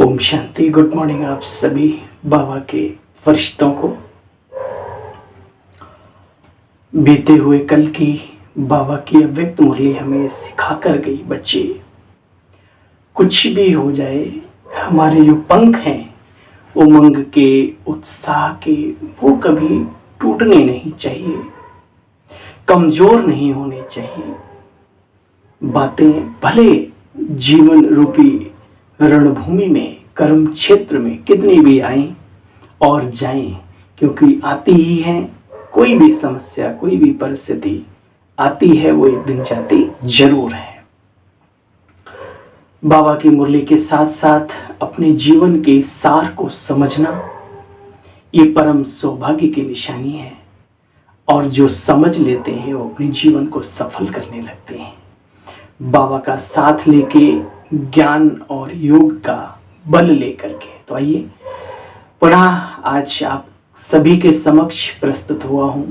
Om Shanti. Good morning आप सभी बाबा के फरिश्तों को। बीते हुए कल की बाबा की अव्यक्त मुरली हमें सिखा कर गई, बच्चे कुछ भी हो जाए हमारे जो पंख हैं उमंग के, उत्साह के, वो कभी टूटने नहीं चाहिए, कमजोर नहीं होने चाहिए। बातें भले जीवन रूपी रणभूमि में, कर्म क्षेत्र में कितनी भी आए और जाएं, क्योंकि आती ही है। कोई भी समस्या, कोई भी परिस्थिति आती है, वो एक दिन जाती जरूर है। बाबा की मुरली के साथ साथ अपने जीवन के सार को समझना ये परम सौभाग्य की निशानी है, और जो समझ लेते हैं वो अपने जीवन को सफल करने लगते हैं। बाबा का साथ लेके, ज्ञान और योग का बल लेकर के। तो आइए पुनः आज आप सभी के समक्ष प्रस्तुत हुआ हूं,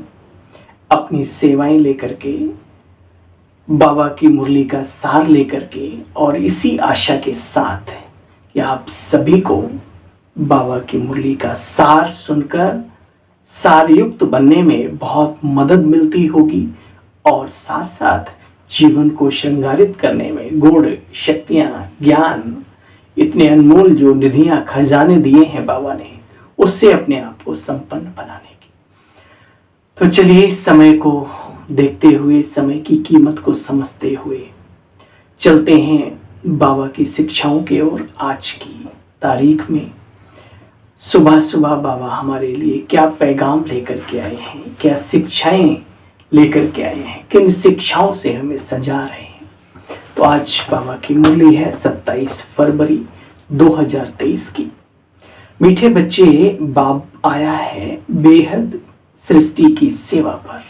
अपनी सेवाएं लेकर के, बाबा की मुरली का सार लेकर के, और इसी आशा के साथ कि आप सभी को बाबा की मुरली का सार सुनकर सारयुक्त बनने में बहुत मदद मिलती होगी, और साथ साथ जीवन को श्रृंगारित करने में गुण, शक्तियां, ज्ञान, इतने अनमोल जो निधियां, खजाने दिए हैं बाबा ने, उससे अपने आप को संपन्न बनाने की। तो चलिए समय को देखते हुए, समय की कीमत को समझते हुए चलते हैं बाबा की शिक्षाओं की ओर। आज की तारीख में सुबह सुबह बाबा हमारे लिए क्या पैगाम लेकर के आए हैं, क्या शिक्षाएं लेकर के आए हैं, किन शिक्षाओं से हमें सजा रहे हैं। तो आज बाबा की मुरली है 27 फरवरी 2023 की। मीठे बच्चे, बाप आया है बेहद सृष्टि की सेवा पर।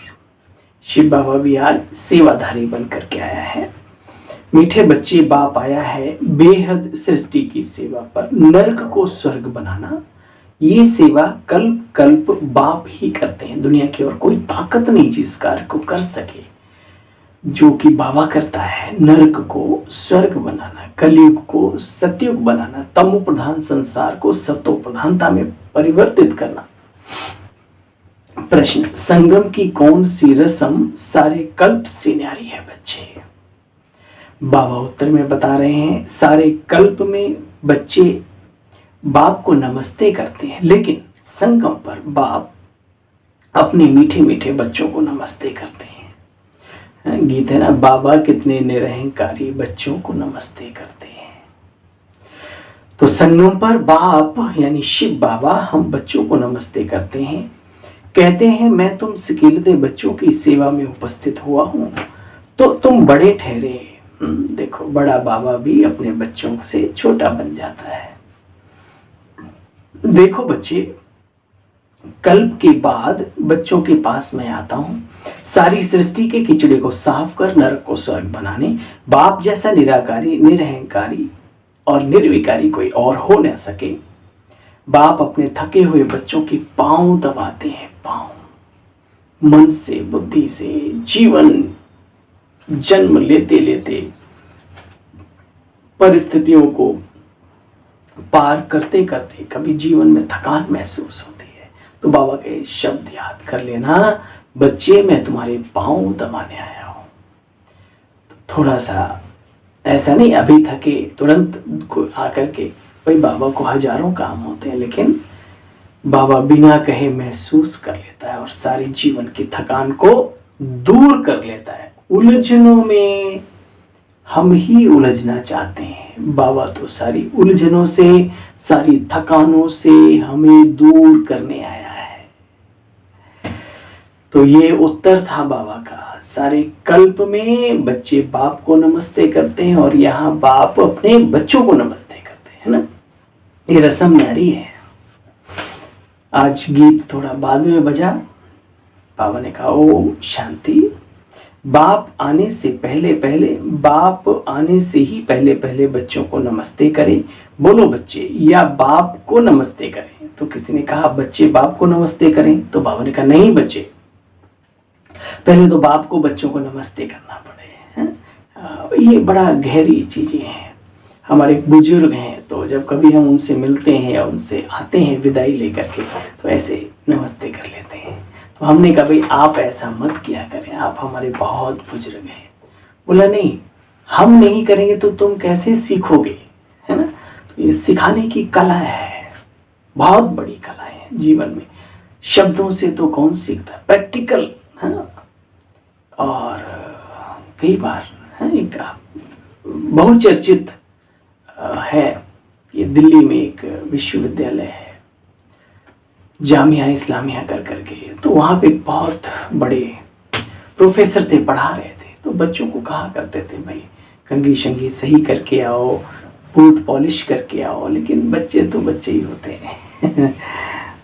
शिव बाबा भी आज सेवाधारी बन करके आया है। मीठे बच्चे, बाप आया है बेहद सृष्टि की सेवा पर। नर्क को स्वर्ग बनाना, ये सेवा कल्प कल्प बाप ही करते हैं। दुनिया की और कोई ताकत नहीं जिस कार्य को कर सके जो कि बाबा करता है। नर्क को स्वर्ग बनाना, कलयुग को सतयुग बनाना, तमो प्रधान संसार को सतो प्रधानता में परिवर्तित करना। प्रश्न, संगम की कौन सी रस्म सारे कल्प से न्यारी है बच्चे? बाबा उत्तर में बता रहे हैं, सारे कल्प में बच्चे बाप को नमस्ते करते हैं, लेकिन संगम पर बाप अपने मीठे मीठे बच्चों को नमस्ते करते हैं। गीत है ना, बाबा कितने निरहंकारी बच्चों को नमस्ते करते हैं। तो संगम पर बाप यानी शिव बाबा हम बच्चों को नमस्ते करते हैं। कहते हैं, मैं तुम सिकीलते बच्चों की सेवा में उपस्थित हुआ हूं तो तुम बड़े ठहरे। देखो, बड़ा बाबा भी अपने बच्चों से छोटा बन जाता है। देखो बच्चे, कल्प के बाद बच्चों के पास मैं आता हूं सारी सृष्टि के किचड़े को साफ कर नरक को स्वर्ग बनाने। बाप जैसा निराकारी, निरहंकारी और निर्विकारी कोई और हो न सके। बाप अपने थके हुए बच्चों के पांव दबाते हैं। पांव मन से, बुद्धि से, जीवन जन्म लेते लेते परिस्थितियों को पार करते करते कभी जीवन में थकान महसूस होती है तो बाबा के शब्द याद कर लेना, बच्चे मैं तुम्हारे पांव दबाने आया हूं। तो थोड़ा सा ऐसा नहीं अभी थके तुरंत आकर के, भाई बाबा को हजारों काम होते हैं, लेकिन बाबा बिना कहे महसूस कर लेता है और सारे जीवन की थकान को दूर कर लेता है। उलझनों में हम ही उलझना चाहते हैं, बाबा तो सारी उलझनों से, सारी थकानों से हमें दूर करने आया है। तो ये उत्तर था बाबा का। सारे कल्प में बच्चे बाप को नमस्ते करते हैं और यहाँ बाप अपने बच्चों को नमस्ते करते हैं ना। ये रस्म न्यारी है। आज गीत थोड़ा बाद में बजा। बाबा ने कहा, ओम शांति। बाप आने से पहले पहले, बाप आने से ही पहले पहले बच्चों को नमस्ते करें। बोलो बच्चे, या बाप को नमस्ते करें। तो किसी ने कहा बच्चे बाप को नमस्ते करें, तो बाबा ने कहा नहीं बच्चे, पहले तो बाप को बच्चों को नमस्ते करना पड़े। ये बड़ा गहरी चीजें हैं। हमारे बुजुर्ग हैं तो जब कभी हम उनसे मिलते हैं या उनसे आते हैं विदाई लेकर के, तो ऐसे नमस्ते कर लेते हैं। तो हमने कहा भाई आप ऐसा मत किया करें, आप हमारे बहुत बुजुर्ग हैं। बोला नहीं, हम नहीं करेंगे तो तुम कैसे सीखोगे, है ना। तो ये सिखाने की कला है, बहुत बड़ी कला है जीवन में। शब्दों से तो कौन सीखता है, प्रैक्टिकल है ना। और कई बार है एक बहुचर्चित है, ये दिल्ली में एक विश्वविद्यालय है, जामिया इस्लामिया कर करके, तो वहाँ पे बहुत बड़े प्रोफेसर थे, पढ़ा रहे थे। तो बच्चों को कहा करते थे भाई कंघी शंघी सही करके आओ, बूट पॉलिश करके आओ, लेकिन बच्चे तो बच्चे ही होते हैं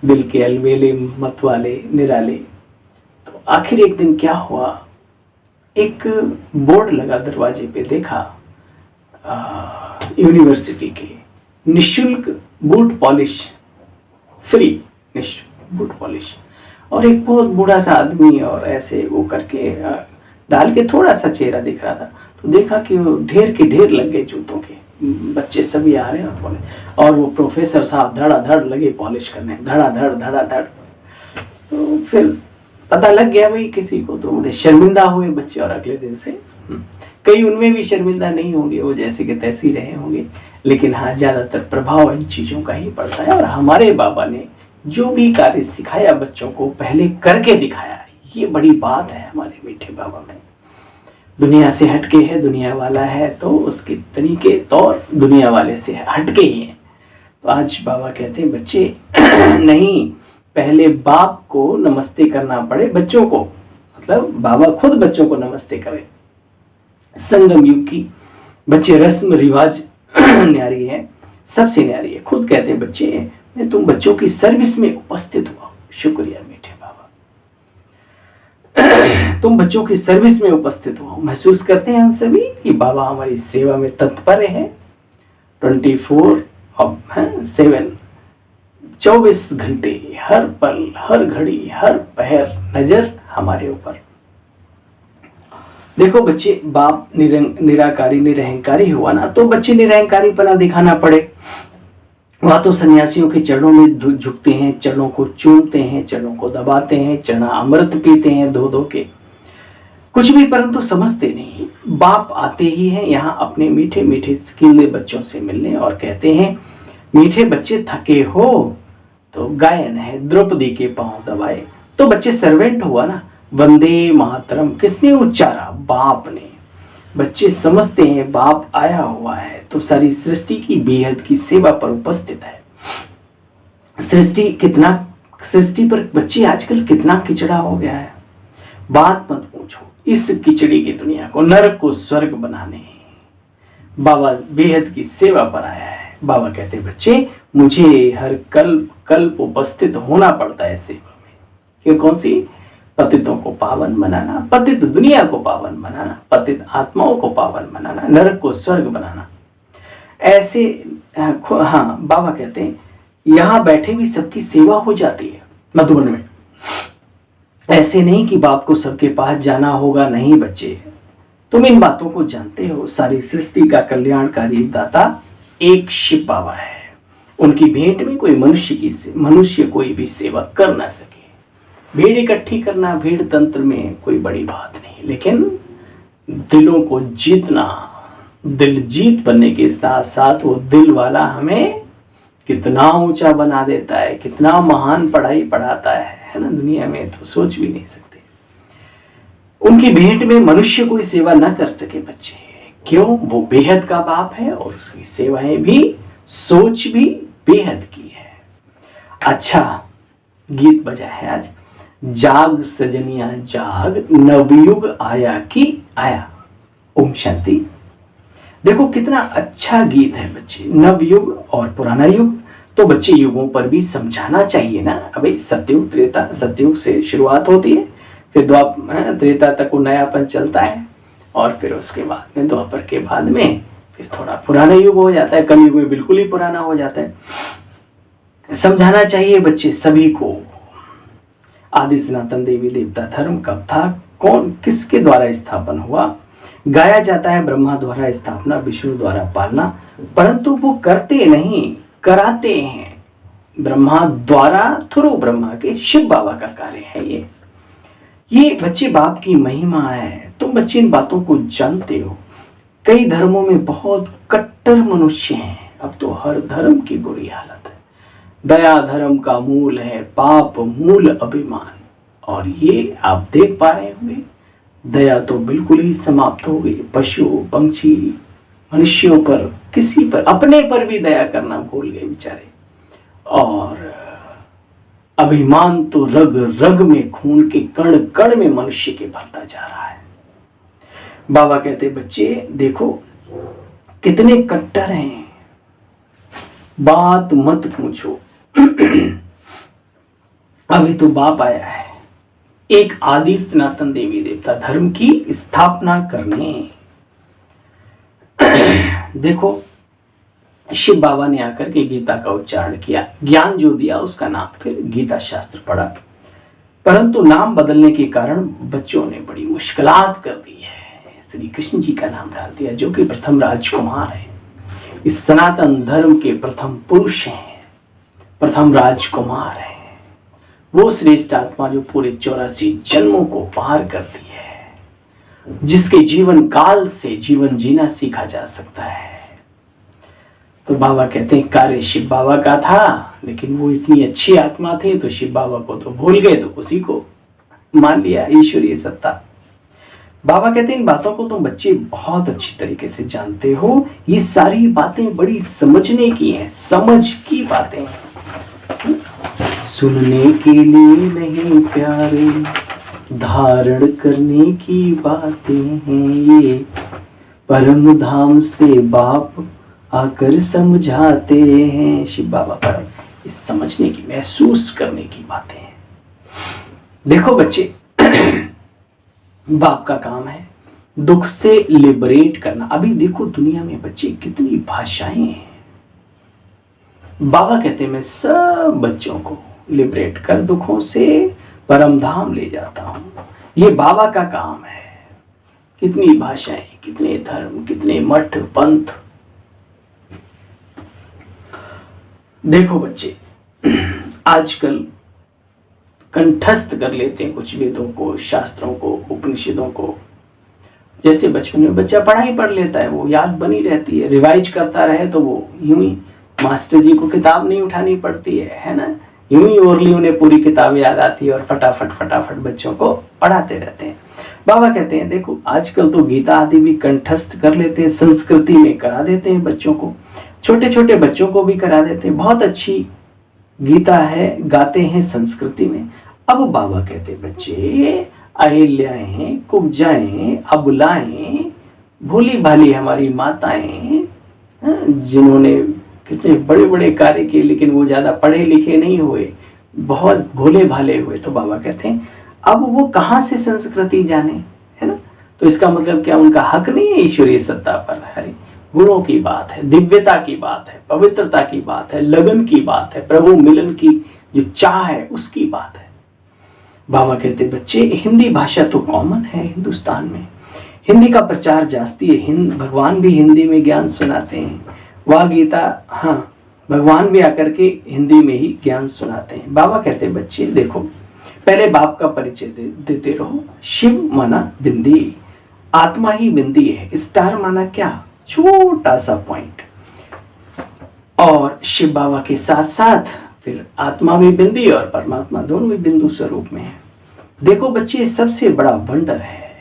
दिल के अलबेले मत वाले निराले। तो आखिर एक दिन क्या हुआ, एक बोर्ड लगा दरवाजे पे, देखा यूनिवर्सिटी के निशुल्क बूट पॉलिश, फ्री निशुल्क बूट पॉलिश। और एक बहुत बूढ़ा सा आदमी और ऐसे वो करके डाल के थोड़ा सा चेहरा दिख रहा था। तो देखा कि वो ढेर के ढेर लग गए जूतों के, बच्चे सभी आ रहे हैं पॉलिश, और वो प्रोफेसर साहब धड़ाधड़ लगे पॉलिश करने, धड़ाधड़ धड़ाधड़। तो फिर पता लग गया भाई किसी को, तो उन्हें शर्मिंदा हुए बच्चे, और अगले दिन से कई उनमें भी शर्मिंदा नहीं होंगे, वो जैसे कि तैसे ही रहे होंगे, लेकिन हाँ ज़्यादातर प्रभाव इन चीज़ों का ही पड़ता है। और हमारे बाबा ने जो भी कार्य सिखाया बच्चों को, पहले करके दिखाया, ये बड़ी बात है हमारे मीठे बाबा में। दुनिया से हटके है, दुनिया वाला है, तो उसके तरीके तौर दुनिया वाले से हटके ही हैं। तो आज बाबा कहते हैं बच्चे नहीं, पहले बाप को नमस्ते करना पड़े बच्चों को, मतलब बाबा खुद बच्चों को नमस्ते करें। संगम युग की बच्चे रस्म रिवाज न्यारी है, सबसे न्यारी है। खुद कहते हैं बच्चे मैं तुम बच्चों की सर्विस में उपस्थित हुआ, शुक्रिया मीठे बाबा तुम बच्चों की सर्विस में उपस्थित हुआ। महसूस करते हैं हम सभी कि बाबा हमारी सेवा में तत्पर है, 24/7, 24 घंटे, हर पल, हर घड़ी, हर पहर नजर हमारे ऊपर। देखो बच्चे, बाप निराकारी निरहंकारी हुआ ना, तो बच्चे निरहंकारी पना दिखाना पड़े। वह तो सन्यासियों के चरणों में झुकते हैं, चरणों को चूमते हैं, चरणों को दबाते हैं, चना अमृत पीते हैं धो धो के, कुछ भी, परंतु समझते नहीं। बाप आते ही हैं यहाँ अपने मीठे मीठे स्किल्ले बच्चों से मिलने, और कहते हैं मीठे बच्चे थके हो तो गायन है द्रौपदी के पांव दबाए। तो बच्चे सर्वेंट हुआ ना, वंदे मातरम किसने उच्चारा, बाप ने। बच्चे समझते हैं बाप आया हुआ है, तो सारी सृष्टि की बेहद की सेवा पर उपस्थित है। सृष्टि पर बच्चे आजकल कितना किचड़ा हो गया है, बात मत पूछो। इस किचड़ी की दुनिया को, नरक को स्वर्ग बनाने बाबा बेहद की सेवा पर आया है। बाबा कहते बच्चे मुझे हर कल्प उपस्थित होना पड़ता है सेवा में। ये कौन सी, पतितों को पावन बनाना, पतित दुनिया को पावन बनाना, पतित आत्माओं को पावन बनाना, नरक को स्वर्ग बनाना। ऐसे हाँ, बाबा कहते हैं यहाँ बैठे भी सबकी सेवा हो जाती है मधुबन में। ऐसे नहीं कि बाप को सबके पास जाना होगा, नहीं बच्चे, तुम इन बातों को जानते हो। सारी सृष्टि का कल्याणकारी दाता एक शिव बाबा है। उनकी भेंट में कोई मनुष्य कोई भी सेवा कर ना सके। भीड़ इकट्ठी करना भीड़ तंत्र में कोई बड़ी बात नहीं, लेकिन दिलों को जीतना, दिल जीत बनने के साथ साथ वो दिल वाला हमें कितना ऊंचा बना देता है, कितना महान पढ़ाई पढ़ाता है ना, दुनिया में तो सोच भी नहीं सकते। उनकी भेंट में मनुष्य कोई सेवा न कर सके बच्चे, क्यों, वो बेहद का बाप है और उसकी सेवाएं भी, सोच भी बेहद की है। अच्छा गीत बजा है आज, जाग सजनिया जाग, नवयुग आया कि आया। ओम शांति। देखो कितना अच्छा गीत है बच्चे। नवयुग और पुराना युग, तो बच्चे युगों पर भी समझाना चाहिए ना। अबे सतयुग त्रेता, सतयुग से शुरुआत होती है, फिर द्वापर त्रेता तक वो नयापन चलता है, और फिर उसके बाद में द्वापर के बाद में फिर थोड़ा पुराना युग हो जाता है, कलयुग में बिल्कुल ही पुराना हो जाता है। समझाना चाहिए बच्चे सभी को। आदि सनातन देवी देवता धर्म कब था, कौन किसके द्वारा स्थापन हुआ, गाया जाता है ब्रह्मा द्वारा स्थापना, विष्णु द्वारा पालना, परंतु वो करते नहीं, कराते हैं ब्रह्मा द्वारा, थ्रू ब्रह्मा के शिव बाबा का कार्य है ये बच्चे बाप की महिमा है। तुम बच्चे इन बातों को जानते हो। कई धर्मों में बहुत कट्टर मनुष्य हैं। अब तो हर धर्म की बुरी हालत है। दया धर्म का मूल है, पाप मूल अभिमान। और ये आप देख पा रहे होंगे, दया तो बिल्कुल ही समाप्त हो गई। पशु पंछी मनुष्यों पर, किसी पर, अपने पर भी दया करना भूल गए बेचारे। और अभिमान तो रग रग में, खून के कण कण में मनुष्य के भरता जा रहा है। बाबा कहते बच्चे देखो कितने कट्टर हैं, बात मत पूछो। अभी तो बाप आया है एक आदि सनातन देवी देवता धर्म की स्थापना करने। देखो शिव बाबा ने आकर के गीता का उच्चारण किया, ज्ञान जो दिया उसका नाम फिर गीता शास्त्र पढ़ा, परंतु नाम बदलने के कारण बच्चों ने बड़ी मुश्किलात कर दी है। श्री कृष्ण जी का नाम डाल दिया, जो कि प्रथम राजकुमार है, इस सनातन धर्म के प्रथम पुरुष हैं, प्रथम राजकुमार है। वो श्रेष्ठ आत्मा जो पूरे 84 जन्मों को पार करती है, जिसके जीवन काल से जीवन जीना सीखा जा सकता है। तो बाबा कहते हैं कार्य शिव बाबा का था, लेकिन वो इतनी अच्छी आत्मा थी तो शिव बाबा को तो भूल गए, तो उसी को मान लिया ईश्वरीय सत्ता। बाबा कहते हैं इन बातों को तुम बच्चे बहुत अच्छी तरीके से जानते हो। ये सारी बातें बड़ी समझने की हैं, समझ की बातें हैं। सुनने के लिए नहीं प्यारे, धारण करने की बातें हैं ये, परम धाम से बाप आकर समझाते हैं। शिव बाबा पर इस समझने की, महसूस करने की बातें हैं। देखो बच्चे बाप का काम है दुख से लिबरेट करना। अभी देखो दुनिया में बच्चे कितनी भाषाएं हैं। बाबा कहते हैं मैं सब बच्चों को लिबरेट कर दुखों से परम धाम ले जाता हूं। ये बाबा का काम है। कितनी भाषाएं, कितने धर्म, कितने मठ पंथ। देखो बच्चे आजकल कंठस्थ कर लेते हैं कुछ वेदों को, शास्त्रों को, उपनिषदों को। जैसे बचपन में बच्चा पढ़ाई पढ़ लेता है, वो याद बनी रहती है। रिवाइज करता रहे तो वो यूं ही, मास्टर जी को किताब नहीं उठानी पड़ती है ना, यूं ही ओरली उन्हें पूरी किताब याद आती है और फटाफट फटाफट बच्चों को पढ़ाते रहते हैं। बाबा कहते हैं देखो आजकल तो गीता आदि भी कंठस्थ कर लेते हैं, संस्कृति में करा देते हैं बच्चों को, छोटे छोटे बच्चों को भी करा देते हैं। बहुत अच्छी गीता है, गाते हैं संस्कृति में। अब बाबा कहते बच्चे अहिल्याएं, कुब्जाएं, अबलाएं, भोली भाली हमारी माताएं, जिन्होंने कितने बड़े बड़े कार्य किए लेकिन वो ज्यादा पढ़े लिखे नहीं हुए, बहुत भोले भाले हुए। तो बाबा कहते हैं अब वो कहाँ से संस्कृति जाने, है ना। तो इसका मतलब क्या उनका हक नहीं है ईश्वरीय सत्ता पर। हरे गुणों की बात है, दिव्यता की बात है, पवित्रता की बात है, लगन की बात है, प्रभु मिलन की जो चाह है उसकी बात है। बाबा कहते बच्चे हिंदी भाषा तो कॉमन है हिंदुस्तान में, हिंदी का प्रचार जास्ती है। भगवान भी हिंदी में ज्ञान सुनाते हैं। वह गीता, हाँ भगवान भी आकर के हिंदी में ही ज्ञान सुनाते हैं। बाबा कहते बच्चे देखो पहले बाप का परिचय देते रहो। शिव माना बिंदी, आत्मा ही बिंदी है। स्टार माना क्या, छोटा सा पॉइंट। और शिव बाबा के साथ साथ फिर आत्मा भी बिंदी और परमात्मा दोनों भी बिंदु स्वरूप में है। देखो बच्चे सबसे बड़ा वंडर है,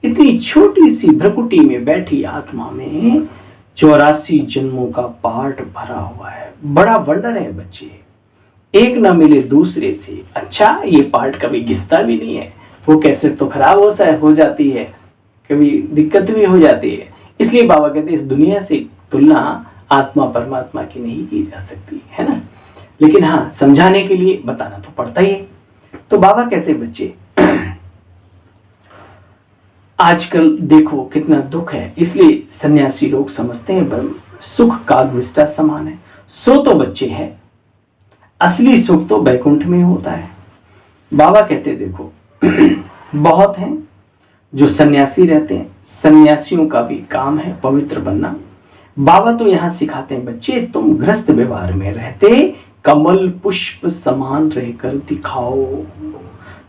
इतनी छोटी सी भ्रकुटी में बैठी आत्मा में 84 जन्मों का पार्ट भरा हुआ है। बड़ा वंडर है बच्चे, एक ना मिले दूसरे से। अच्छा ये पार्ट कभी घिसता भी नहीं है, वो कैसेट तो खराब हो जाती है, कभी दिक्कत भी हो जाती है। इसलिए बाबा कहते इस दुनिया से तुलना आत्मा परमात्मा की नहीं की जा सकती, है ना। लेकिन हाँ समझाने के लिए बताना तो पड़ता ही है। तो बाबा कहते बच्चे आजकल देखो कितना दुख है, इसलिए सन्यासी लोग समझते हैं सुख कागविष्टा समान है। सो तो बच्चे है, असली सुख तो बैकुंठ में होता है। बाबा कहते देखो बहुत हैं जो सन्यासी रहते हैं, सन्यासियों का भी काम है पवित्र बनना। बाबा तो यहाँ सिखाते हैं बच्चे, तुम गृहस्थ व्यवहार में रहते कमल पुष्प समान रहकर दिखाओ।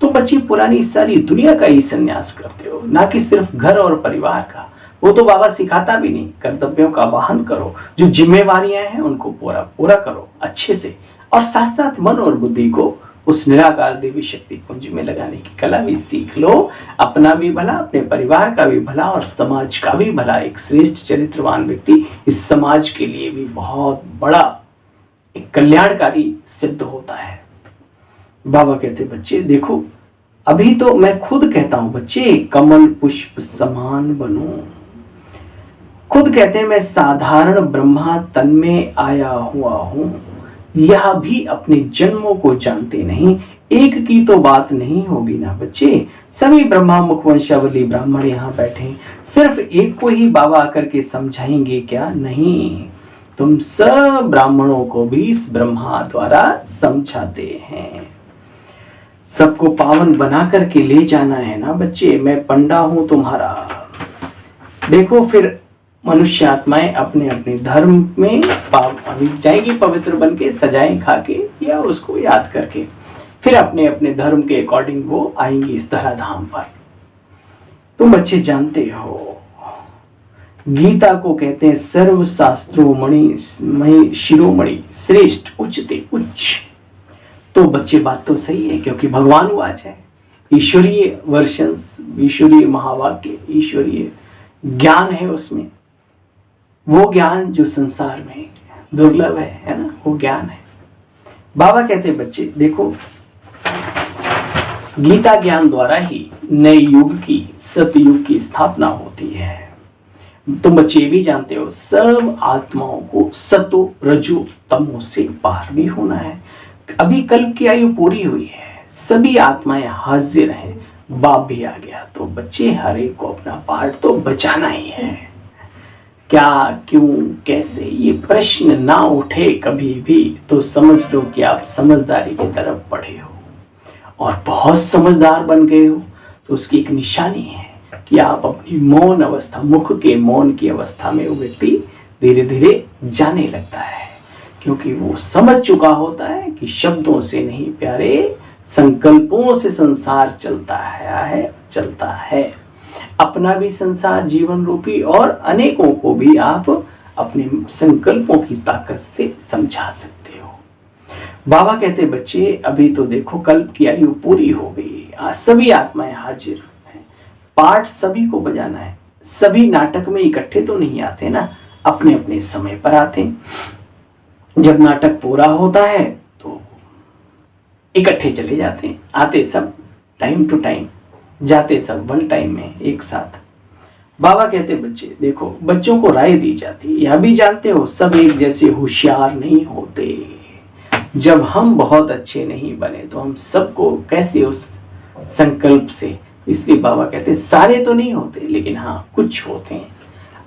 तुम बच्ची पुरानी सारी दुनिया का ही संन्यास करते हो, ना कि सिर्फ घर और परिवार का। वो तो बाबा सिखाता भी नहीं। कर्तव्यों का वाहन करो, जो जिम्मेवारियां हैं उनको पूरा पूरा करो अच्छे से, और साथ साथ मन और बुद्धि को उस निराकार देवी शक्ति पुंज में लगाने की कला भी सीख लो। अपना भी भला, अपने परिवार का भी भला और समाज का भी भला। एक श्रेष्ठ चरित्रवान व्यक्ति इस समाज के लिए भी बहुत बड़ा एक कल्याणकारी सिद्ध होता है। बाबा कहते बच्चे देखो, अभी तो मैं खुद कहता हूं बच्चे, कमल पुष्प समान बनो। खुद कहते हैं मैं साधारण ब्रह्मा तन में आया हुआ हूं। यह भी अपने जन्मों को जानते नहीं। एक की तो बात नहीं होगी ना बच्चे। सभी ब्रह्मा मुखवंशावली ब्राह्मण यहाँ बैठे, सिर्फ एक को ही बाबा आकर के समझाएंगे क्या? नहीं, तुम सब ब्राह्मणों को भी इस ब्रह्मा द्वारा समझाते हैं। सबको पावन बना करके ले जाना है ना बच्चे। मैं पंडा हूं तुम्हारा। देखो फिर मनुष्य आत्माएं अपने अपने धर्म में अभी जाएगी पवित्र बन के, सजाएं खा के या उसको याद करके, फिर अपने अपने धर्म के अकॉर्डिंग वो आएंगी इस धरा धाम पर। तुम बच्चे जानते हो गीता को कहते हैं सर्व शास्त्रों मणि शिरोमणि श्रेष्ठ उच्चते उच्च। तो बच्चे बात तो सही है, क्योंकि भगवान वाच है। ईश्वरीय वर्षंस, ईश्वरीय महावाक्य, ईश्वरीय ज्ञान है उसमें। वो ज्ञान जो संसार में दुर्लभ है ना, वो ज्ञान है। बाबा कहते बच्चे देखो, गीता ज्ञान द्वारा ही नए युग की, सतयुग की स्थापना होती है। तुम बच्चे भी जानते हो सब आत्माओं को सतो रजो तमो से पार भी होना है। अभी कल्प की आयु पूरी हुई है, सभी आत्माएं हाजिर हैं, बाप भी आ गया। तो बच्चे हर एक को अपना पार्ट तो बचाना ही है। क्या, क्यों, कैसे, ये प्रश्न ना उठे कभी भी तो समझ लो कि आप समझदारी की तरफ बढ़े हो और बहुत समझदार बन गए हो। तो उसकी एक निशानी है कि आप अपनी मौन अवस्था, मुख के मौन की अवस्था में वो व्यक्ति धीरे धीरे जाने लगता है, क्योंकि वो समझ चुका होता है कि शब्दों से नहीं प्यारे, संकल्पों से संसार चलता है। अपना भी संसार जीवन रूपी और अनेकों को भी आप अपने संकल्पों की ताकत से समझा सकते हो। बाबा कहते बच्चे अभी तो देखो कल्प की आयु पूरी हो गई, आज सभी आत्माएं हाजिर हैं। पाठ सभी को बजाना है। सभी नाटक में इकट्ठे तो नहीं आते ना, अपने अपने समय पर आते हैं। जब नाटक पूरा होता है तो इकट्ठे चले जाते हैं। आते सब टाइम टू टाइम, जाते सब वन टाइम में एक साथ। बाबा कहते बच्चे देखो, बच्चों को राय दी जाती है, यह भी जानते हो सब एक जैसे होशियार नहीं होते। जब हम बहुत अच्छे नहीं बने तो हम सबको कैसे उस संकल्प से, इसलिए बाबा कहते सारे तो नहीं होते, लेकिन हाँ कुछ होते हैं।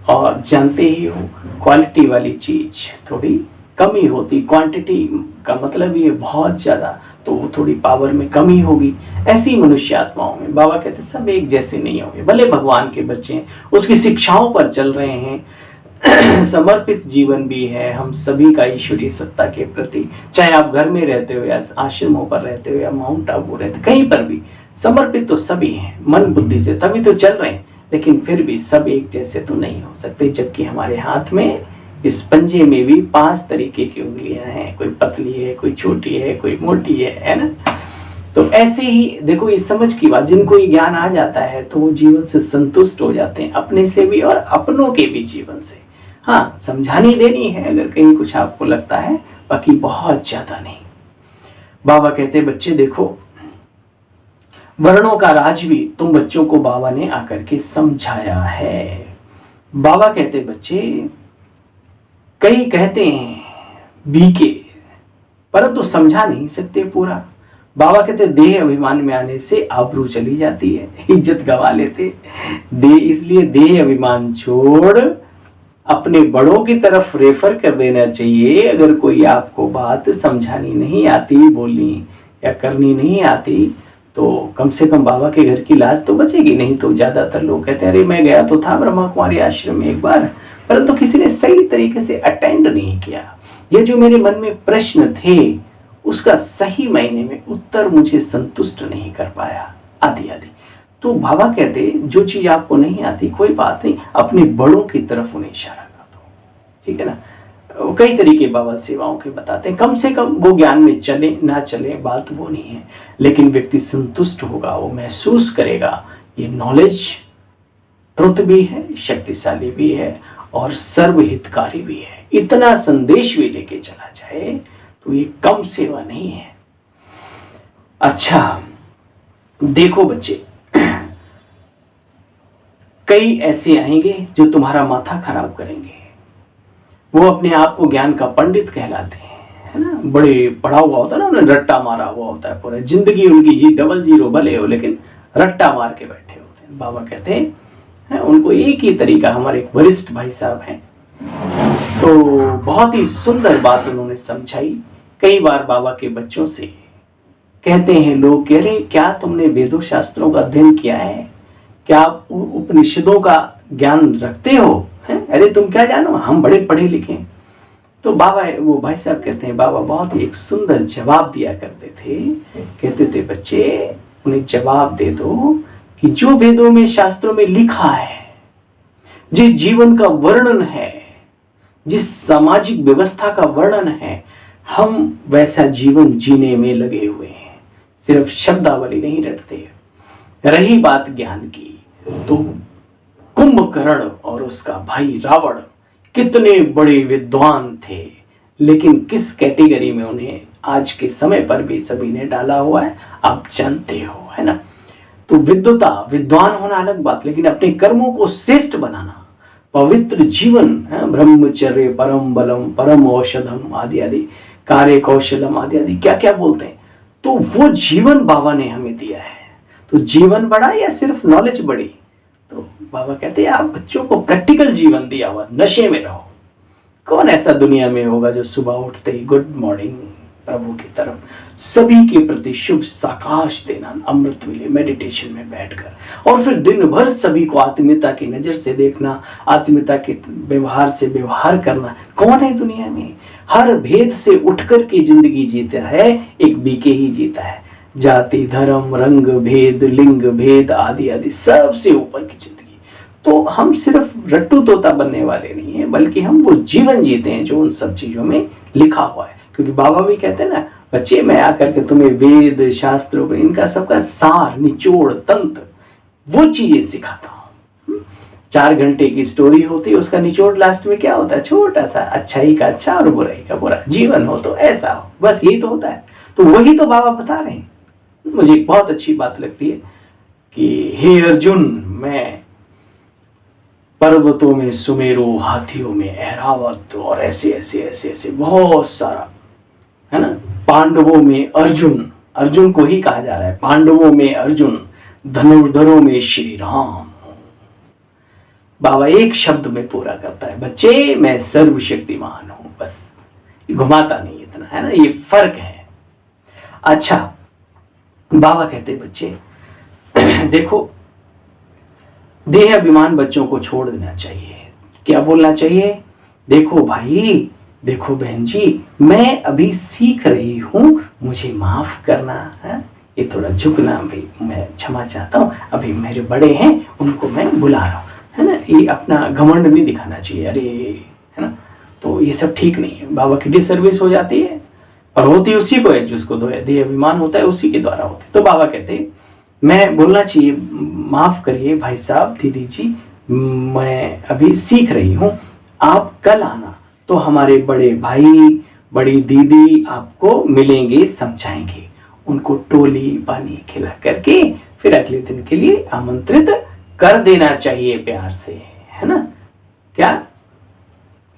और जानते ही हो क्वालिटी वाली चीज थोड़ी कम ही होती, क्वांटिटी का मतलब ये बहुत ज्यादा, तो वो थोड़ी पावर में कमी होगी। ऐसी मनुष्य आत्माओं में बाबा कहते सब एक जैसे नहीं होंगे। भले भगवान के बच्चे हैं, उसकी शिक्षाओं पर चल रहे हैं, समर्पित जीवन भी है हम सभी का ईश्वरीय सत्ता के प्रति। चाहे आप घर में रहते हो या आश्रमों पर रहते हो या माउंट आबू रहते, कहीं पर भी समर्पित तो सभी हैं मन बुद्धि से, तभी तो चल रहे हैं। लेकिन फिर भी सब एक जैसे तो नहीं हो सकते, जबकि हमारे हाथ में इस पंजे में भी 5 तरीके की उंगलियां हैं। कोई पतली है, कोई छोटी है, कोई मोटी है ना। तो ऐसे ही देखो, ये समझ की बात, जिनको ये ज्ञान आ जाता है तो वो जीवन से संतुष्ट हो जाते हैं, अपने से भी और अपनों के भी जीवन से। हाँ, समझानी देनी है अगर कहीं कुछ आपको लगता है, बाकी बहुत ज्यादा नहीं। बाबा कहते बच्चे देखो, वर्णों का राज भी तुम बच्चों को बाबा ने आकर के समझाया है। बाबा कहते बच्चे, कई कहते हैं बीके, परंतु समझा नहीं सकते पूरा। बाबा कहते देह अभिमान में आने से आबरू चली जाती है, इज्जत गवा लेते। इसलिए देह अभिमान छोड़ अपने बड़ों की तरफ रेफर कर देना चाहिए। अगर कोई आपको बात समझानी नहीं आती, बोलनी या करनी नहीं आती, तो कम से कम बाबा के घर की लाज तो बचेगी। नहीं तो ज्यादातर लोग कहते हैं अरे मैं गया तो था ब्रह्मा कुमारी आश्रम में एक बार, परंतु तो किसी ने सही तरीके से अटेंड नहीं किया। ये जो मेरे मन में प्रश्न थे उसका सही मायने में उत्तर मुझे संतुष्ट नहीं कर पाया, आदि आदि। तो बाबा कहते जो चीज आपको नहीं आती कोई बात नहीं, अपने बड़ों की तरफ उन्हें इशारा कर दो, ठीक है ना। कई तरीके बाबा सेवाओं के बताते हैं, कम से कम वो ज्ञान में चले ना चले बात वो नहीं है, लेकिन व्यक्ति संतुष्ट होगा, वो महसूस करेगा ये नॉलेज ट्रुथ भी है, शक्तिशाली भी है और सर्वहितकारी भी है। इतना संदेश भी लेके चला जाए तो ये कम सेवा नहीं है। अच्छा देखो बच्चे, कई ऐसे आएंगे जो तुम्हारा माथा खराब करेंगे। वो अपने आप को ज्ञान का पंडित कहलाते हैं, है ना, बड़े पढ़ा हुआ होता है ना, उन्हें रट्टा मारा हुआ होता है, पूरा जिंदगी उनकी जी डबल जीरो भले हो लेकिन रट्टा मार के बैठे होते हैं। बाबा कहते हैं उनको एक ही तरीका, हमारे एक वरिष्ठ भाई साहब हैं, तो बहुत ही सुंदर बात उन्होंने समझाई। कई बार बाबा के बच्चों से कहते हैं लोग, कह रहे क्या तुमने वेदों शास्त्रों का अध्ययन किया है, क्या आप उपनिषदों का ज्ञान रखते हो, हैं? अरे तुम क्या जानो, हम बड़े पढ़े लिखे। तो बाबा, वो भाई साहब कहते हैं, बाबा बहुत ही एक सुंदर जवाब दिया करते थे। कहते थे बच्चे उन्हें जवाब दे दो कि जो वेदों में शास्त्रों में लिखा है, जिस जीवन का वर्णन है, जिस सामाजिक व्यवस्था का वर्णन है, हम वैसा जीवन जीने में लगे हुए हैं, सिर्फ शब्दावली नहीं रटते। रही बात ज्ञान की, तो कुंभकर्ण और उसका भाई रावण कितने बड़े विद्वान थे, लेकिन किस कैटेगरी में उन्हें आज के समय पर भी सभी ने डाला हुआ है आप जानते हो, है ना। तो विद्वता, विद्वान होना अलग बात, लेकिन अपने कर्मों को श्रेष्ठ बनाना, पवित्र जीवन, ब्रह्मचर्य परम बलम परम औषधम आदि आदि, कार्य कौशलम आदि आदि क्या क्या बोलते हैं। तो वो जीवन बाबा ने हमें दिया है। तो जीवन बढ़ा या सिर्फ नॉलेज बढ़ी? तो बाबा कहते हैं आप बच्चों को प्रैक्टिकल जीवन दिया हुआ, नशे में रहो। कौन ऐसा दुनिया में होगा जो सुबह उठते ही गुड मॉर्निंग प्रभु की तरफ, सभी के प्रति शुभ साकाश देना, अमृत मिले मेडिटेशन में बैठकर, और फिर दिन भर सभी को आत्मीयता की नजर से देखना, आत्मीयता के व्यवहार से व्यवहार करना। कौन है दुनिया में? हर भेद से उठकर के जिंदगी जीता है, एक बीके ही जीता है। जाति धर्म रंग भेद लिंग भेद आदि आदि सबसे ऊपर की जिंदगी। तो हम सिर्फ रट्टू तोता बनने वाले नहीं है, बल्कि हम वो जीवन जीते हैं जो उन सब चीजों में लिखा हुआ है। क्योंकि बाबा भी कहते हैं ना, बच्चे मैं आकर के तुम्हें वेद शास्त्रों पर इनका सबका सार निचोड़ तंत्र वो चीजें सिखाता हूँ। 4 घंटे की स्टोरी होती है, उसका निचोड़ लास्ट में क्या होता है? छोटा सा, अच्छाई का अच्छा और बुराई का बुरा। जीवन हो तो ऐसा हो, बस यही तो होता है। तो वही तो बाबा बता रहे हैं। मुझे एक बहुत अच्छी बात लगती है कि हे अर्जुन, मैं पर्वतों में सुमेरु, हाथियों में ऐरावत और ऐसे ऐसे ऐसे ऐसे बहुत सारा, है ना। पांडवों में अर्जुन, अर्जुन को ही कहा जा रहा है, पांडवों में अर्जुन, धनुर्धरों में श्री राम। बाबा एक शब्द में पूरा करता है, बच्चे मैं सर्वशक्तिमान हूं, बस घुमाता नहीं इतना, है ना। ये फर्क है। अच्छा, बाबा कहते बच्चे देखो, देह अभिमान बच्चों को छोड़ देना चाहिए। क्या बोलना चाहिए? देखो भाई, देखो बहन जी, मैं अभी सीख रही हूं, मुझे माफ करना है, ये थोड़ा झुकना, भाई मैं क्षमा चाहता हूं, अभी मेरे बड़े हैं उनको मैं बुला रहा हूं, है ना। ये अपना घमंड नहीं दिखाना चाहिए, अरे, है ना। तो ये सब ठीक नहीं है। बाबा की डिसर्विस हो जाती है, और होती उसी को है जिसको देह अभिमान होता है, उसी के द्वारा होती है। तो बाबा कहते हैं मैं बोलना चाहिए, माफ करिए भाई साहब, दीदी जी, मैं अभी सीख रही हूं, आप कल आना तो हमारे बड़े भाई बड़ी दीदी आपको मिलेंगे, समझाएंगे। उनको टोली पानी खिला करके फिर अगले दिन के लिए आमंत्रित कर देना चाहिए प्यार से, है ना। क्या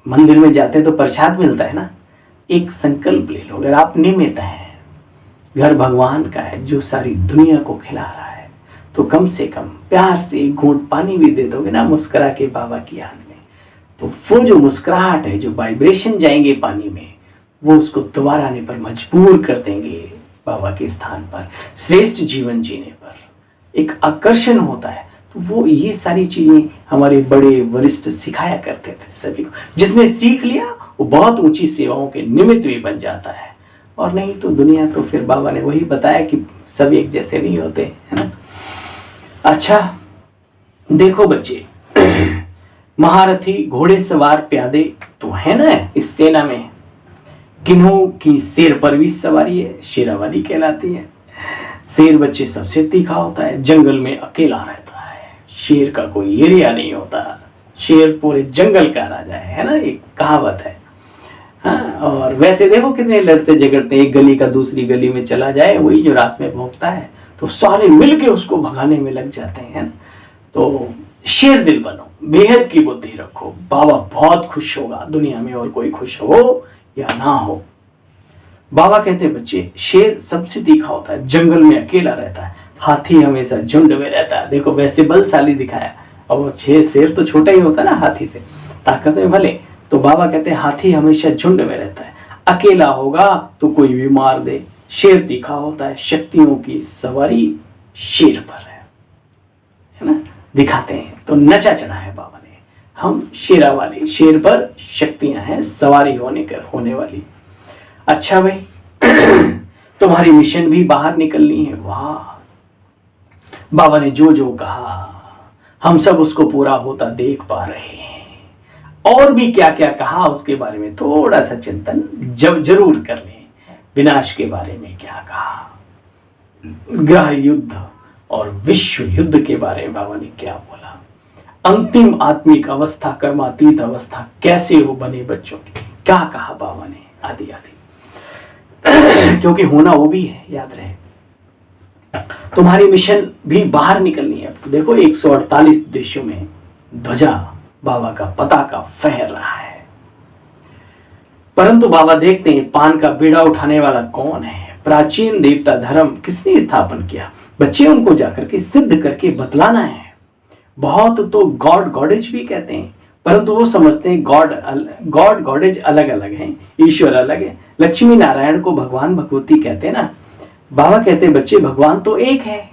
मंदिर में जाते हैं तो प्रसाद मिलता है ना, एक संकल्प ले लो, अगर आप निमित्त हैं, घर भगवान का है जो सारी दुनिया को खिला रहा है, तो कम से कम प्यार से एक घूंट पानी भी दे दोगे ना, मुस्कुरा के बाबा की याद में, तो वो जो मुस्कुराहट है, जो वाइब्रेशन जाएंगे पानी में, वो उसको दोबारा आने पर मजबूर कर देंगे बाबा के स्थान पर, श्रेष्ठ जीवन जीने पर एक आकर्षण होता है। तो वो ये सारी चीजें हमारे बड़े वरिष्ठ सिखाया करते थे सभी को। जिसने सीख लिया वो बहुत ऊंची सेवाओं के निमित्त भी बन जाता है, और नहीं तो दुनिया तो फिर बाबा ने वही बताया कि सब एक जैसे नहीं होते, है ना। अच्छा देखो बच्चे, महारथी, घोड़े सवार, प्यादे तो है ना इस सेना में। किन्हों की शेर पर भी सवारी है, शेरावाली कहलाती है। शेर बच्चे सबसे तीखा होता है, जंगल में अकेला रहता है। शेर का कोई एरिया नहीं होता, शेर पूरे जंगल का राजा है ना, एक कहावत है। हाँ, और वैसे देखो कितने लड़ते झगड़ते, एक गली का दूसरी गली में चला जाए, वही जो रात में भौंकता है तो सारे मिलके उसको भगाने में लग जाते हैं। तो शेर दिल बनो, बेहद की बुद्धि रखो, बाबा बहुत खुश होगा, दुनिया में और कोई खुश हो या ना हो। बाबा कहते बच्चे, शेर सबसे तीखा होता है, जंगल में अकेला रहता है, हाथी हमेशा झुंड में रहता है। देखो वैसे बलशाली दिखाया, और वो शेर तो छोटा ही होता है ना हाथी से, ताकत में भले। तो बाबा कहते हैं हाथी हमेशा झुंड में रहता है, अकेला होगा तो कोई भी मार दे। शेर तीखा होता है, शक्तियों की सवारी शेर पर है ना, दिखाते हैं। तो नशा चढ़ा है बाबा ने, हम शेरा वाली, शेर पर शक्तियां हैं सवारी होने वाली। अच्छा भाई, तुम्हारी मिशन भी बाहर निकलनी है। वाह, बाबा ने जो जो कहा हम सब उसको पूरा होता देख पा रहे हैं। और भी क्या क्या कहा उसके बारे में थोड़ा सा चिंतन जरूर कर लें। विनाश के बारे में क्या कहा, ग्रह युद्ध और विश्व युद्ध के बारे में बाबा ने क्या बोला, अंतिम आत्मिक अवस्था, कर्मातीत अवस्था कैसे हो बने बच्चों की, क्या कहा बाबा ने, आदि आदि। क्योंकि होना वो भी है, याद रहे। तुम्हारी मिशन भी बाहर निकलनी है। तो देखो 148 देशों में ध्वजा बाबा का पताका फहर रहा है। परंतु बाबा देखते हैं पान का बीड़ा उठाने वाला कौन है, प्राचीन देवता धर्म किसने स्थापन किया। बच्चे उनको जाकर के सिद्ध करके बतलाना है। बहुत तो गॉड गॉडेज भी कहते हैं, परंतु वो समझते हैं गॉड गॉडेज अलग अलग हैं, ईश्वर अलग है। लक्ष्मी नारायण को भगवान भगवती कहते हैं ना। बाबा कहते हैं बच्चे भगवान तो एक है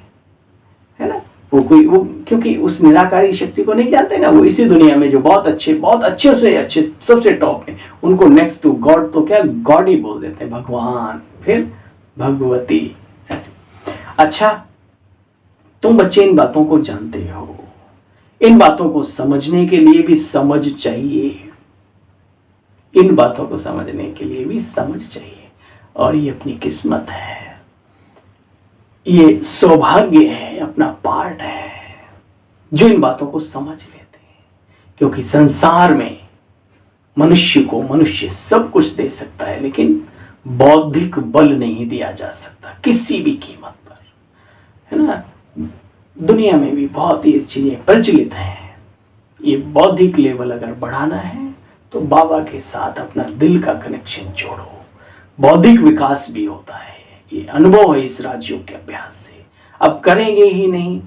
ना। वो क्योंकि उस निराकारी शक्ति को नहीं जानते ना, वो इसी दुनिया में जो बहुत अच्छे से अच्छे सबसे टॉप है, उनको नेक्स्ट टू गॉड तो क्या गॉड ही बोल देते हैं, भगवान, फिर भगवती, ऐसे। अच्छा, तुम बच्चे इन बातों को जानते हो, इन बातों को समझने के लिए भी समझ चाहिए, इन बातों को समझने के लिए भी समझ चाहिए। और ये अपनी किस्मत है, ये सौभाग्य है, अपना पार्ट है जो इन बातों को समझ लेते हैं। क्योंकि संसार में मनुष्य सब कुछ दे सकता है, लेकिन बौद्धिक बल नहीं दिया जा सकता किसी भी कीमत पर, है ना। दुनिया में भी बहुत ये चीजें प्रचलित हैं। ये बौद्धिक लेवल अगर बढ़ाना है तो बाबा के साथ अपना दिल का कनेक्शन जोड़ो, बौद्धिक विकास भी होता है। ये अनुभव है इस राजयोग के अभ्यास से। अब करेंगे ही नहीं,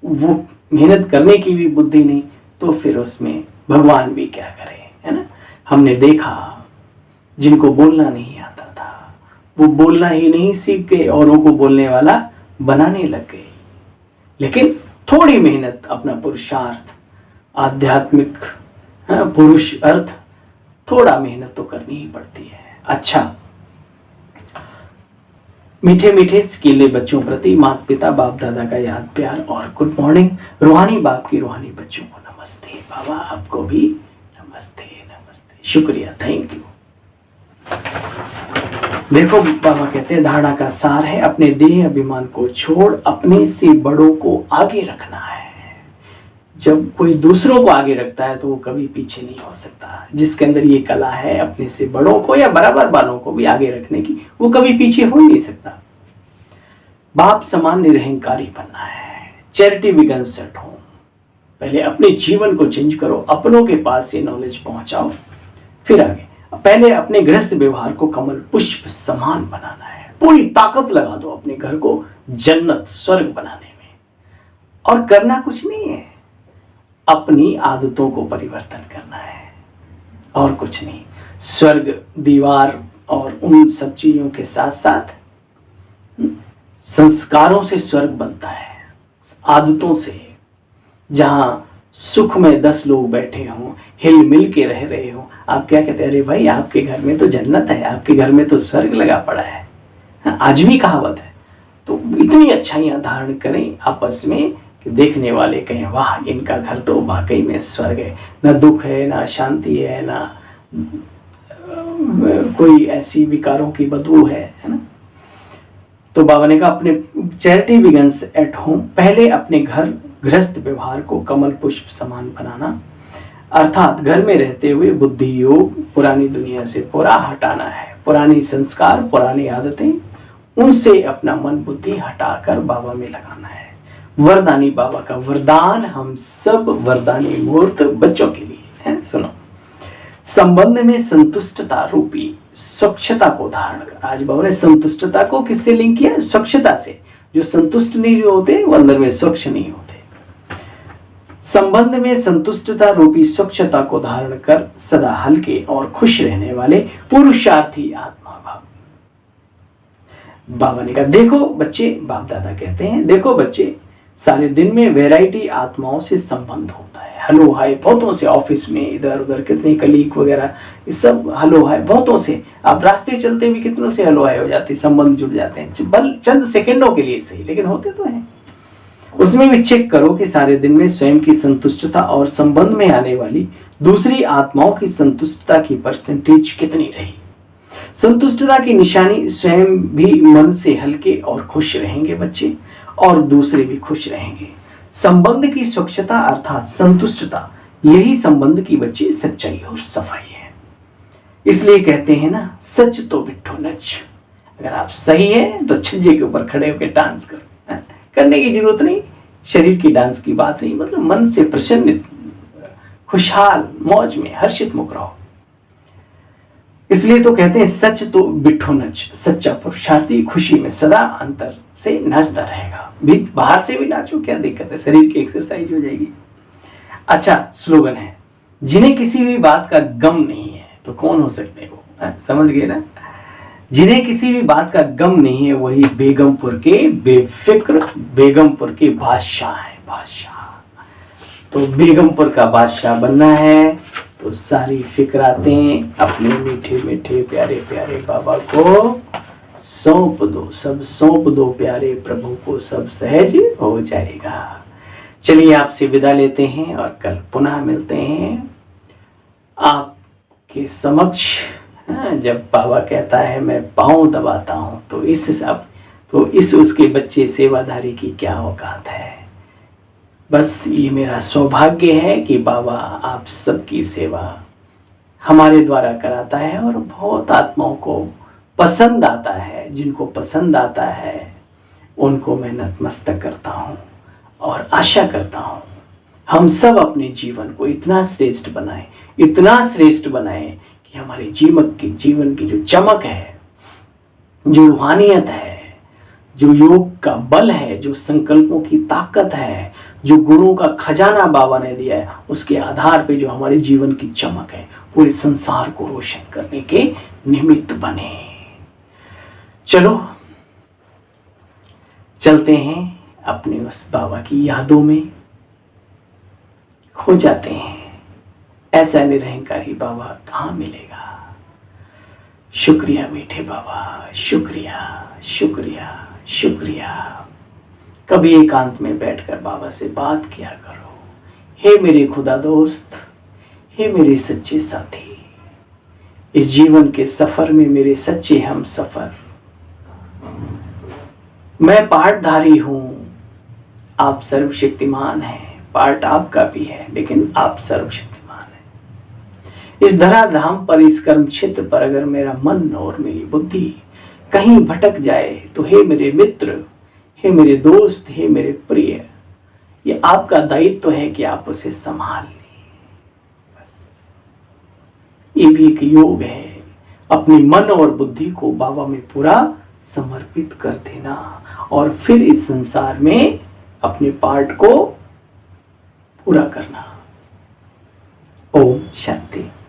वो मेहनत करने की भी बुद्धि नहीं, तो फिर उसमें भगवान भी क्या करे, है ना। हमने देखा जिनको बोलना नहीं आता था वो बोलना ही नहीं सीख गए, औरों को बोलने वाला बनाने लग गए। लेकिन थोड़ी मेहनत, अपना पुरुषार्थ, आध्यात्मिक पुरुष अर्थ, थोड़ा मेहनत तो करनी ही पड़ती है। अच्छा, मीठे मीठे स्कीले बच्चों प्रति माता पिता बाप दादा का याद प्यार और गुड मॉर्निंग। रूहानी बाप की रूहानी बच्चों को नमस्ते। बाबा आपको भी नमस्ते नमस्ते, शुक्रिया, थैंक यू। देखो बाबा कहते हैं धारणा का सार है अपने देह अभिमान को छोड़ अपने से बड़ों को आगे रखना है। जब कोई दूसरों को आगे रखता है तो वो कभी पीछे नहीं हो सकता। जिसके अंदर ये कला है अपने से बड़ों को या बराबर वालों को भी आगे रखने की, वो कभी पीछे हो ही नहीं सकता। बाप समान निरहंकारी बनना है। Charity begins at home. पहले अपने जीवन को चेंज करो, अपनों के पास ये नॉलेज पहुंचाओ, फिर आगे। पहले अपने गृहस्थ व्यवहार को कमल पुष्प समान बनाना है। पूरी ताकत लगा दो अपने घर को जन्नत स्वर्ग बनाने में। और करना कुछ नहीं है, अपनी आदतों को परिवर्तन करना है और कुछ नहीं। स्वर्ग दीवार और उन सब चीजों के साथ साथ संस्कारों से स्वर्ग बनता है, आदतों से। जहां सुख में 10 लोग बैठे हों, हिल मिल के रह रहे हो, आप क्या कहते हैं, अरे भाई आपके घर में तो जन्नत है, आपके घर में तो स्वर्ग लगा पड़ा है। आज भी कहावत है। तो इतनी अच्छाइयां धारण करें आपस में कि देखने वाले कहें वाह इनका घर तो वाकई में स्वर्ग है, ना दुख है, ना शांति है, ना कोई ऐसी विकारों की बदबू है ना। तो बाबा ने कहा अपने चैरिटी बिगन्स एट होम, पहले अपने घर गृहस्थ व्यवहार को कमल पुष्प समान बनाना, अर्थात घर में रहते हुए बुद्धि योग पुरानी दुनिया से पूरा हटाना है। पुरानी संस्कार, पुरानी आदतें, उनसे अपना मन बुद्धि हटाकर बाबा में लगाना है। वरदानी बाबा का वरदान हम सब वरदानी मूर्त बच्चों के लिए है। सुनो, संबंध में संतुष्टता रूपी स्वच्छता को धारण कर। आज बाबा ने संतुष्टता को किससे लिंक किया? स्वच्छता से। जो संतुष्ट नहीं होते वो अंदर में स्वच्छ नहीं होते। संबंध में संतुष्टता रूपी स्वच्छता को धारण कर सदा हल्के और खुश रहने वाले पुरुषार्थी आत्मा भाव। बाबा ने कहा देखो बच्चे, बाप दादा कहते हैं देखो बच्चे, सारे दिन में वैरायटी आत्माओं से संबंध होता है। हलो हाय बहुतों से, ऑफिस में इधर उधर कितने कलीग वगैरह, ये सब हलो हाय बहुतों से। आप रास्ते चलते भी कितनों से हलो हाय हो जाते हैं, संबंध जुड़ जाते हैं, बल चंद सेकंडों के लिए सही, लेकिन होते तो हैं। उसमें भी चेक करो कि सारे दिन में स्वयं की संतुष्टता और संबंध में आने वाली दूसरी आत्माओं की संतुष्टता की परसेंटेज कितनी रही। संतुष्टता की निशानी स्वयं भी मन से हल्के और खुश रहेंगे बच्चे, और दूसरे भी खुश रहेंगे। संबंध की स्वच्छता अर्थात संतुष्टता, यही संबंध की बच्ची सच्चाई और सफाई है। इसलिए कहते हैं ना, सच तो बिट्ठो नच। अगर आप सही है तो छज्जे के ऊपर खड़े होकर डांस करो। करने की जरूरत नहीं, शरीर की डांस की बात नहीं, मतलब मन से प्रसन्नित, खुशहाल, मौज में हर्षित मुख रहो। इसलिए तो कहते हैं सच तो बिट्ठो नच। सच्चा पुरुषार्थी खुशी में सदा अंतर से नाचता रहेगा। भी बाहर से भी नाचो, क्या दिक्कत है, शरीर की एक्सरसाइज हो जाएगी। अच्छा स्लोगन है, जिन्हें किसी भी बात का गम नहीं है तो कौन हो सकते हो, समझ गए ना। जिन्हें किसी भी बात का गम नहीं है वही बेगमपुर के बेफिक्र, बेगमपुर के बादशाह है। बादशाह तो बेगमपुर का बादशाह बनना है तो सारी फिक्रातें अपने मीठे मीठे प्यारे प्यारे बाबा को सौंप दो, सब सौंप दो प्यारे प्रभु को, सब सहज हो जाएगा। चलिए आपसे विदा लेते हैं और कल पुनः मिलते हैं आपके समक्ष। जब बाबा कहता है मैं पाँव दबाता हूं तो इस हिसाब, तो इस उसके बच्चे सेवाधारी की क्या औकात है। बस ये मेरा सौभाग्य है कि बाबा आप सबकी सेवा हमारे द्वारा कराता है और बहुत आत्माओं को पसंद आता है। जिनको पसंद आता है उनको मैं नतमस्तक करता हूँ और आशा करता हूँ हम सब अपने जीवन को इतना श्रेष्ठ बनाएं, इतना श्रेष्ठ बनाएं कि हमारे जीवन की जो चमक है, जो रूहानियत है, जो योग का बल है, जो संकल्पों की ताकत है, जो गुणों का खजाना बाबा ने दिया है, उसके आधार पे जो हमारे जीवन की चमक है पूरे संसार को रोशन करने के निमित्त बने। चलो चलते हैं अपने उस बाबा की यादों में, खो जाते हैं। ऐसा निरहंकारी बाबा कहाँ मिलेगा। शुक्रिया मीठे बाबा, शुक्रिया शुक्रिया शुक्रिया। कभी एकांत में बैठकर बाबा से बात किया करो। हे मेरे खुदा दोस्त, हे मेरे सच्चे साथी, इस जीवन के सफर में मेरे सच्चे हम सफर। मैं पार्टधारी हूं, आप सर्वशक्तिमान हैं। पार्ट आपका भी है लेकिन आप सर्वशक्तिमान हैं। इस धराधाम पर, इस कर्म क्षेत्र पर अगर मेरा मन और मेरी बुद्धि कहीं भटक जाए तो हे मेरे मित्र, हे मेरे दोस्त, हे मेरे प्रिय, ये आपका दायित्व है कि आप उसे संभाल लें। बस ये भी एक योग है, अपनी मन और बुद्धि को बाबा में पूरा समर्पित कर देना और फिर इस संसार में अपने पार्ट को पूरा करना। ओम शांति।